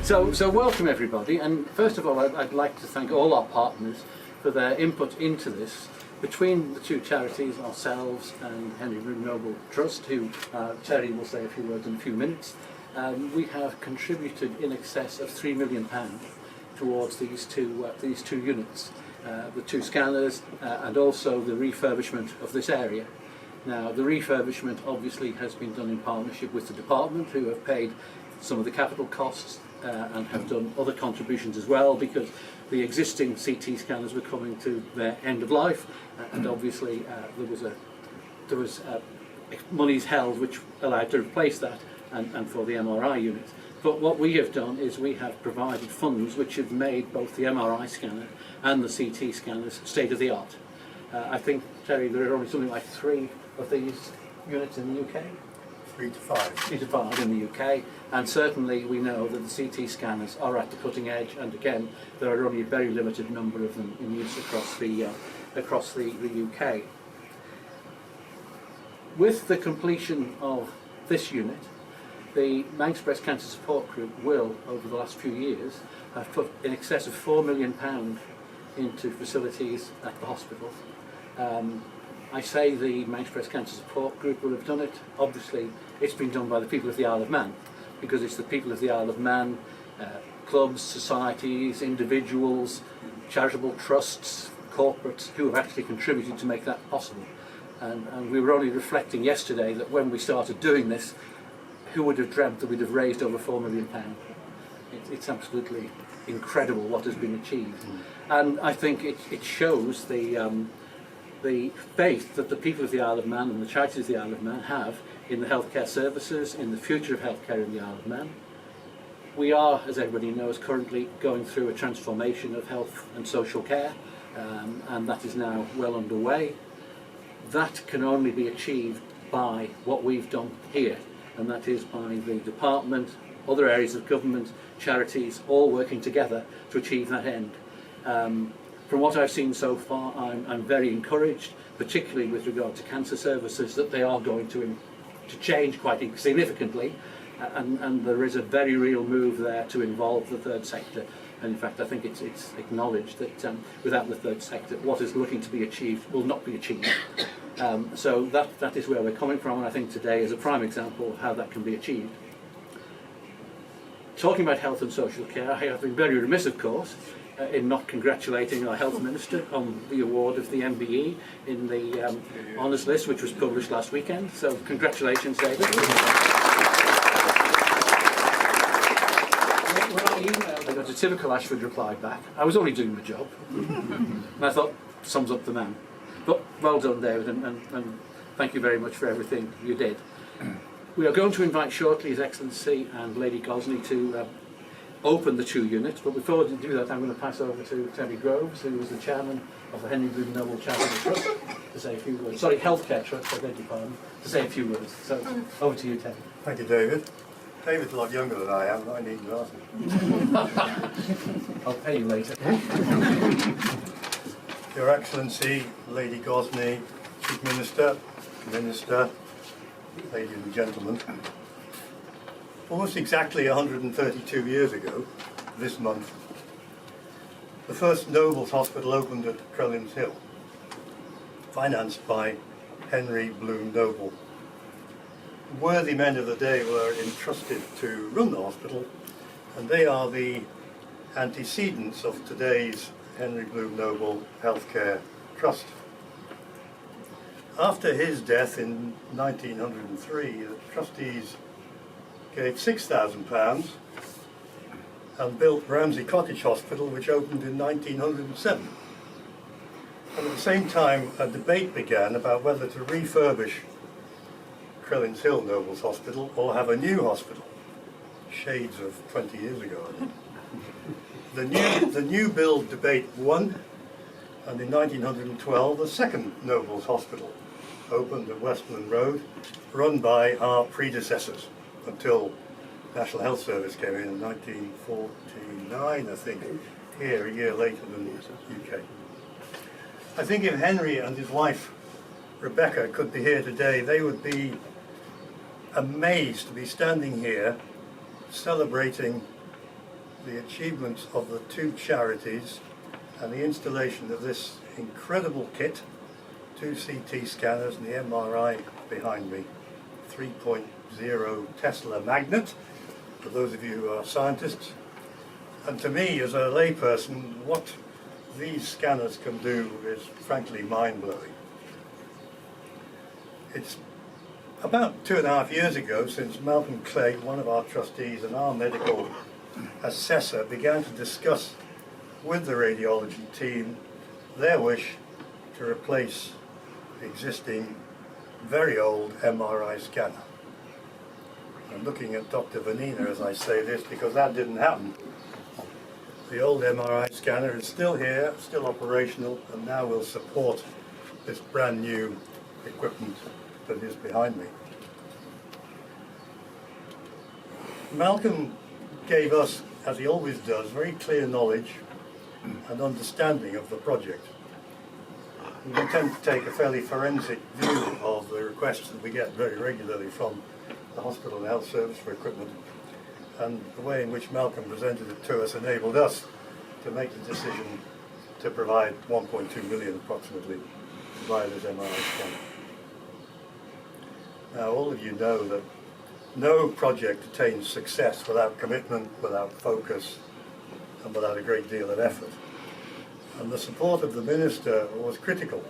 So welcome everybody, and first of all I'd like to thank all our partners for their input into this. Between the two charities, ourselves and Henry Bloom Noble Trust, who Terry will say a few words in a few minutes, we have contributed in excess of £3 million towards these two units, the two scanners and also the refurbishment of this area. Now, the refurbishment obviously has been done in partnership with the department, who have paid some of the capital costs and have done other contributions as well, because the existing CT scanners were coming to their end of life, and obviously there was monies held which allowed to replace that and for the MRI units. But what we have done is we have provided funds which have made both the MRI scanner and the CT scanners state of the art. I think, Terry, there are only something like 3 of these units in the UK? 3 to 5. 3 to 5 in the UK, and certainly we know that the CT scanners are at the cutting edge, and again there are only a very limited number of them in use across the UK. With the completion of this unit, the Manx Breast Cancer Support Group will, over the last few years, have put in excess of £4 million into facilities at the hospital. I say the Manx Breast Cancer Support Group will have done it. Obviously, it's been done by the people of the Isle of Man, because it's the people of the Isle of Man, clubs, societies, individuals, charitable trusts, corporates, who have actually contributed to make that possible. And we were only reflecting yesterday that when we started doing this, who would have dreamt that we'd have raised over £4 million? It's absolutely incredible what has been achieved. And I think it shows the faith that the people of the Isle of Man and the charities of the Isle of Man have in the healthcare services, in the future of healthcare in the Isle of Man. We are, as everybody knows, currently going through a transformation of health and social care, and that is now well underway. That can only be achieved by what we've done here, and that is by the department, other areas of government, charities, all working together to achieve that end. From what I've seen so far, I'm very encouraged, particularly with regard to cancer services, that they are going to change quite significantly, and there is a very real move there to involve the third sector. And in fact, I think it's acknowledged that without the third sector, what is looking to be achieved will not be achieved. So that is where we're coming from, and I think today is a prime example of how that can be achieved. Talking about health and social care, I have been very remiss, of course, in not congratulating our Health Minister on the award of the MBE in the honours list, which was published last weekend. So congratulations, David. When I emailed, I got a typical Ashford reply back. I was only doing my job. And I thought, sums up the man. But well done, David, and thank you very much for everything you did. We are going to invite shortly His Excellency and Lady Gosney to open the 2 units, but before we do that, I'm going to pass over to Terry Groves, who is the chairman of the Henry Bloom Noble Charitable Trust, to say a few words. Sorry, Healthcare Trust, I beg your pardon, to say a few words. So over to you, Terry. Thank you, David. David's a lot younger than I am, I need glasses. I'll pay you later. Your Excellency, Lady Gosney, Chief Minister, ladies and gentlemen. Almost exactly 132 years ago, this month, the first Nobles Hospital opened at Crellins Hill, financed by Henry Bloom Noble. Worthy men of the day were entrusted to run the hospital, and they are the antecedents of today's Henry Bloom Noble Healthcare Trust. After his death in 1903, the trustees gave £6,000 and built Ramsey Cottage Hospital, which opened in 1907. And at the same time, a debate began about whether to refurbish Crellins Hill Nobles Hospital or have a new hospital. Shades of 20 years ago, I think. The new build debate won, and in 1912 the second Nobles Hospital opened at Westland Road, run by our predecessors, until National Health Service came in 1949, I think, here a year later than the UK. I think if Henry and his wife Rebecca could be here today, they would be amazed to be standing here celebrating the achievements of the two charities and the installation of this incredible kit, 2 CT scanners and the MRI behind me, 3.0 Tesla magnet, for those of you who are scientists. And to me, as a layperson, what these scanners can do is frankly mind-blowing. It's about 2.5 years ago since Malcolm Clegg, one of our trustees and our medical assessor, began to discuss with the radiology team their wish to replace the existing very old MRI scanner. I'm looking at Dr. Vanina as I say this because that didn't happen. The old MRI scanner is still here, still operational, and now will support this brand new equipment that is behind me. Malcolm gave us, as he always does, very clear knowledge and understanding of the project. We tend to take a fairly forensic view of the requests that we get very regularly from the hospital and health service for equipment, and the way in which Malcolm presented it to us enabled us to make the decision to provide 1.2 million approximately via this MRI scanner. Now, all of you know that no project attains success without commitment, without focus, and without a great deal of effort. And the support of the Minister was critical,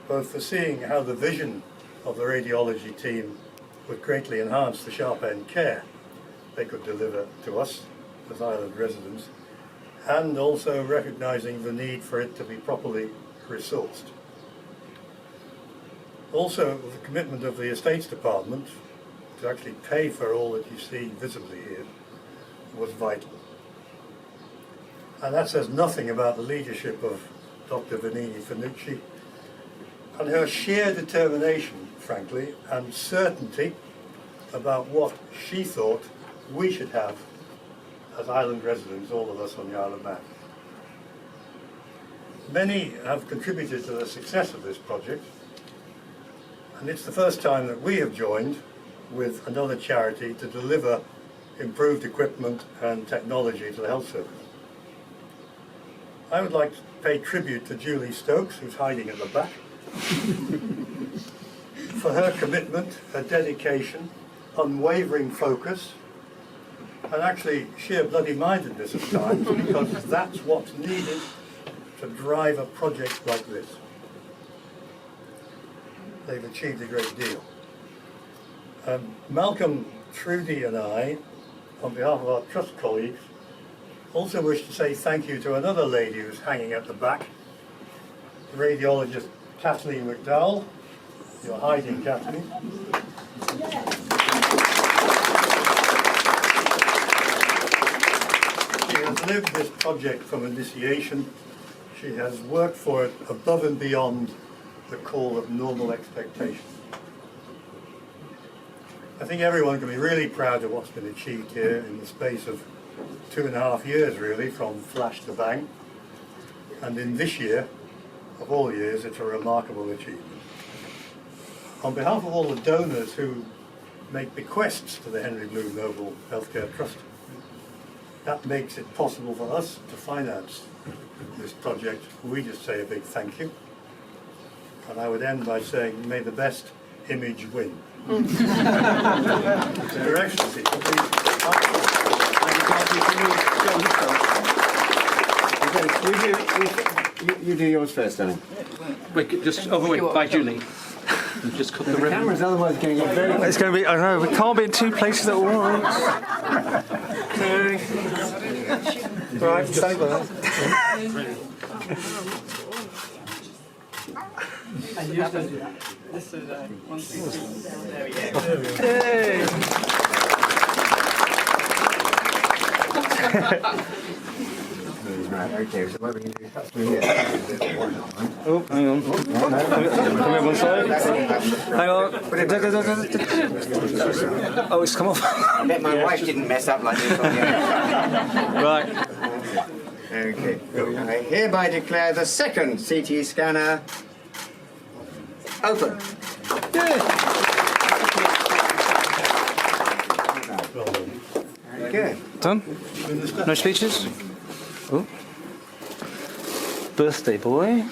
both for seeing how the vision of the radiology team would greatly enhance the sharp-end care they could deliver to us as Ireland residents, and also recognising the need for it to be properly resourced. Also, the commitment of the Estates Department to actually pay for all that you see visibly here was vital. And that says nothing about the leadership of Dr. Vanini Fanucci and her sheer determination, frankly, and certainty about what she thought we should have as island residents, all of us on the Isle of Man. Many have contributed to the success of this project, and it's the first time that we have joined with another charity to deliver improved equipment and technology to the health service. I would like to pay tribute to Julie Stokes, who's hiding at the back, for her commitment, her dedication, unwavering focus, and actually sheer bloody-mindedness at times, because that's what's needed to drive a project like this. They've achieved a great deal. Malcolm, Trudy and I, on behalf of our trust colleagues, also wish to say thank you to another lady who's hanging at the back, radiologist Kathleen McDowell. You're hiding, Kathleen. She has lived this project from initiation. She has worked for it above and beyond the call of normal expectation. I think everyone can be really proud of what's been achieved here in the space of 2.5 years, really, from flash to bang. And in this year, of all years, it's a remarkable achievement. On behalf of all the donors who make bequests to the Henry Blue Noble Healthcare Trust, that makes it possible for us to finance this project. We just say a big thank you. And I would end by saying, may the best image win. Your Excellency, You do yours first, Danny. Wait, just overweight by Julie. You just cut the ribbon. Cameras, otherwise it's going to get very... It's going to be, I know, we can't be in two places at once. Okay. Right, standing by that. This is 1, 2, 3. There we go. Yay! Right, okay, so what we can do is cut through here. Oh, hang on. Come over one side. Hang on. Oh, it's come off. I bet my wife didn't mess up like this on the other. Right. Okay, I hereby declare the second CT scanner open. Yeah. well done. Okay. Done? No speeches? Oh. Birthday boy.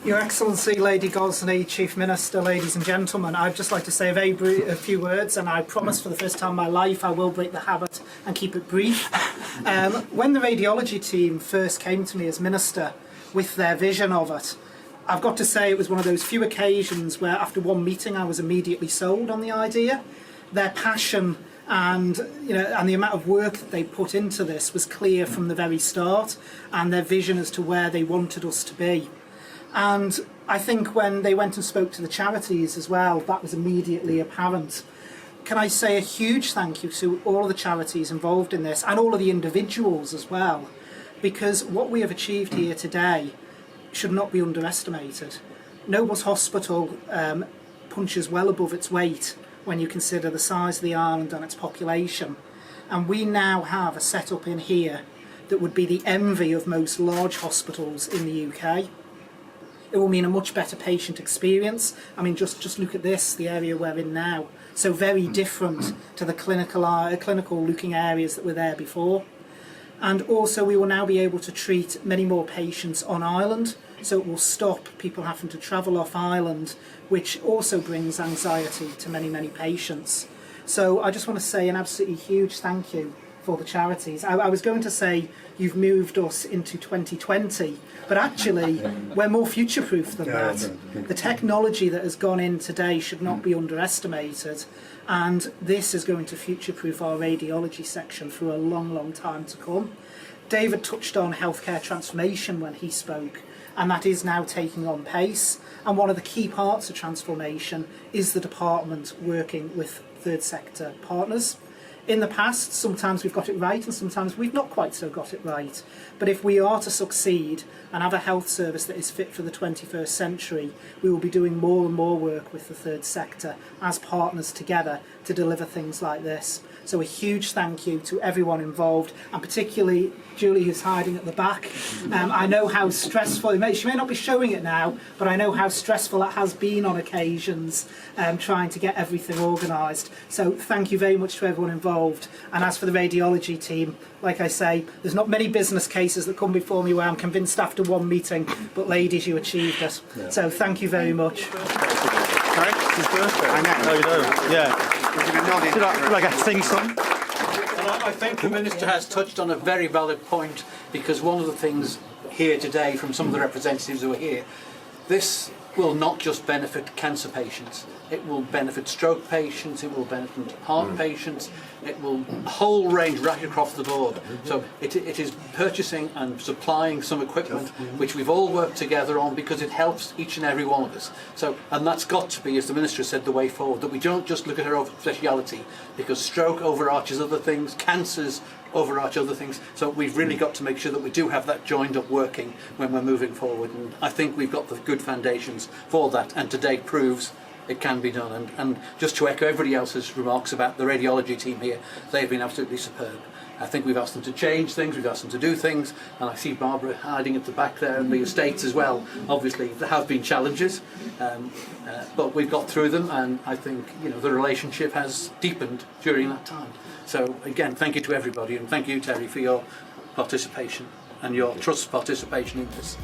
Your Excellency, Lady Gosney, Chief Minister, ladies and gentlemen, I'd just like to say a few words, and I promise for the first time in my life I will break the habit and keep it brief. When the radiology team first came to me as Minister with their vision of it, I've got to say it was one of those few occasions where after one meeting I was immediately sold on the idea. Their passion and the amount of work that they put into this was clear from the very start, and their vision as to where they wanted us to be. And I think when they went and spoke to the charities as well, that was immediately apparent. Can I say a huge thank you to all of the charities involved in this, and all of the individuals as well, because what we have achieved here today should not be underestimated. Noble's Hospital punches well above its weight when you consider the size of the island and its population. And we now have a setup in here that would be the envy of most large hospitals in the UK. It will mean a much better patient experience. I mean, just look at this, the area we're in now. So very different to the clinical looking areas that were there before. And also we will now be able to treat many more patients on island, so it will stop people having to travel off island, which also brings anxiety to many, many patients. So I just want to say an absolutely huge thank you for the charities. I was going to say you've moved us into 2020, but actually we're more future-proof than that. The technology that has gone in today should not be underestimated, and this is going to future-proof our radiology section for a long, long time to come. David touched on healthcare transformation when he spoke, and that is now taking on pace, and one of the key parts of transformation is the department working with third sector partners. In the past, sometimes we've got it right and sometimes we've not quite so got it right. But if we are to succeed and have a health service that is fit for the 21st century, we will be doing more and more work with the third sector as partners together to deliver things like this. So a huge thank you to everyone involved, and particularly Julie, who's hiding at the back. I know how stressful, she may not be showing it now, but I know how stressful it has been on occasions trying to get everything organised. So thank you very much to everyone involved. And as for the radiology team, like I say, there's not many business cases that come before me where I'm convinced after one meeting, but ladies, you achieved it. Yeah. So thank you very much. Sorry? It's his birthday. I know. Oh, you know. Yeah. Did I get to sing some? I think the Minister has touched on a very valid point, because one of the things here today from some of the representatives who are here, this will not just benefit cancer patients, it will benefit stroke patients, it will benefit heart patients, it will a whole range right across the board. So it is purchasing and supplying some equipment which we've all worked together on, because it helps each and every one of us. So, and that's got to be, as the Minister said, the way forward, that we don't just look at our speciality, because stroke overarches other things, cancers overarch other things. So we've really got to make sure that we do have that joined up working when we're moving forward, and I think we've got the good foundations for that, and today proves it can be done. And just to echo everybody else's remarks about the radiology team here, they've been absolutely superb. I think we've asked them to change things, we've asked them to do things, and I see Barbara hiding at the back there, and the estates as well. Obviously there have been challenges, but we've got through them, and I think the relationship has deepened during that time. So again, thank you to everybody, and thank you, Terry, for your participation and your trust participation in this.